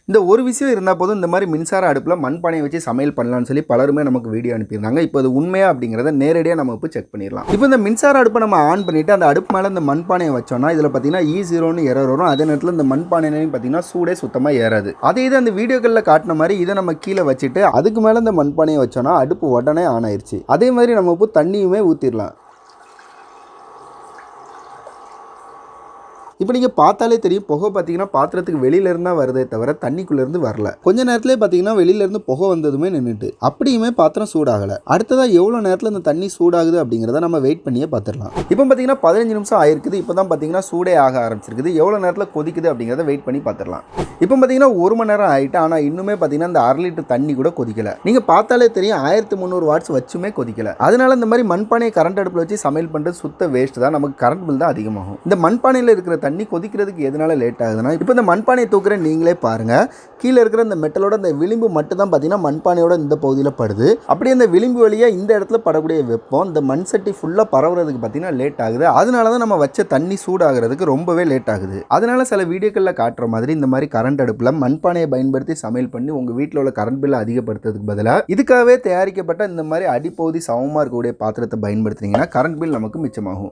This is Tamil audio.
இந்த ஒரு விஷயம் இருந்தால் போதும், இந்த மாதிரி மின்சார அடுப்பில் மண்பானையை வச்சு சமையல் பண்ணலாம்னு சொல்லி பலருமே நமக்கு வீடியோ அனுப்பியிருந்தாங்க. இப்போ அது உண்மையா அப்படிங்கிறத நேரடியாக நம்ம இப்போ செக் பண்ணிடலாம். இப்போ இந்த மின்சார அடுப்பை நம்ம ஆன் பண்ணிவிட்டு அந்த அடுப்பு மேலே இந்த மண்பானையை வச்சோம்னா இதில் பார்த்தீங்கன்னா E0ன்னு எரர் வரும். அதே நேரத்தில் இந்த மண்பானையிலையும் பார்த்தீங்கன்னா சூடே சுத்தமாக ஏறாது. அதே இது அந்த வீடியோக்களில் காட்டின மாதிரி இதை நம்ம கீழே வச்சுட்டு அதுக்கு மேலே இந்த மண்பானையை வச்சோம்னா அடுப்பு உடனே ஆன் ஆயிடுச்சு. அதே மாதிரி நம்ம இப்போ தண்ணியுமே ஊற்றிடலாம். இப்போ நீங்கள் பார்த்தாலே தெரியும், புகை பார்த்தீங்கன்னா பாத்திரத்துக்கு வெளியிலேருந்து தான் வருதே தவிர தண்ணிக்குள்ளேருந்து வரல. கொஞ்ச நேரத்திலே பார்த்தீங்கன்னா வெளியிலேருந்து புகை வந்ததுமே நின்றுட்டு, அப்படியுமே பாத்திரம் சூடாகலை. அடுத்ததாக எவ்வளோ நேரத்தில் இந்த தண்ணி சூடாகுது அப்படிங்கிறத நம்ம வெயிட் பண்ணியே பார்த்துடலாம். இப்போ பார்த்தீங்கன்னா 15 நிமிஷம் ஆயிருக்குது. இப்போ தான் பார்த்தீங்கன்னா சூடே ஆக ஆரம்பிச்சிருக்குது. எவ்வளோ நேரத்தில் கொதிக்குது அப்படிங்கிறத வெயிட் பண்ணி பார்த்துடலாம். இப்போ பார்த்தீங்கன்னா 1 மணி நேரம் ஆகிட்டு, ஆனால் இன்னுமே பார்த்தீங்கன்னா இந்த 1/2 லிட்டர் தண்ணி கூட கொதிக்கலை. நீங்கள் பார்த்தாலே தெரியும் 1300 வாட்ஸ் வச்சுமே கொதிக்கலை. அதனால இந்த மாதிரி மண்பானையை கரண்ட் அடுப்பில் வச்சு சமையல் பண்ணுறது சுத்த வேஸ்ட் தான். நமக்கு கரண்ட் பில் தான் அதிகமாகும். இந்த மண்பானையில் இருக்கிற தண்ணி கொதிக்கிறதுக்கு எதனால லேட் ஆகுதுன்னா, இப்போ இந்த மண்பானையை தூக்குற நீங்களே பாருங்க, கீழே இருக்கிற இந்த மெட்டலோட இந்த விளிம்பு மட்டும் தான் பார்த்தீங்கன்னா மண்பானையோட இந்த பகுதியில் படுது. அப்படியே இந்த விளிம்பு வழியாக இந்த இடத்துல படக்கூடிய வெப்பம் இந்த மண் சட்டி ஃபுல்லாக பரவுறதுக்கு பார்த்தீங்கன்னா லேட் ஆகுது. அதனால தான் நம்ம வச்ச தண்ணி சூடாகிறதுக்கு ரொம்பவே லேட் ஆகுது. அதனால சில வீடியோக்களில் காட்டுற மாதிரி இந்த மாதிரி கரண்ட் அடுப்பில் மண்பானையை பயன்படுத்தி சமையல் பண்ணி உங்கள் வீட்டில் உள்ள கரண்ட் பில்லை அதிகப்படுத்துறதுக்கு பதிலாக இதுக்காகவே தயாரிக்கப்பட்ட இந்த மாதிரி அடிப்பகுதி சமமாக இருக்கக்கூடிய பாத்திரத்தை பயன்படுத்துனீங்கன்னா கரண்ட் பில் நமக்கு மிச்சமாகும்.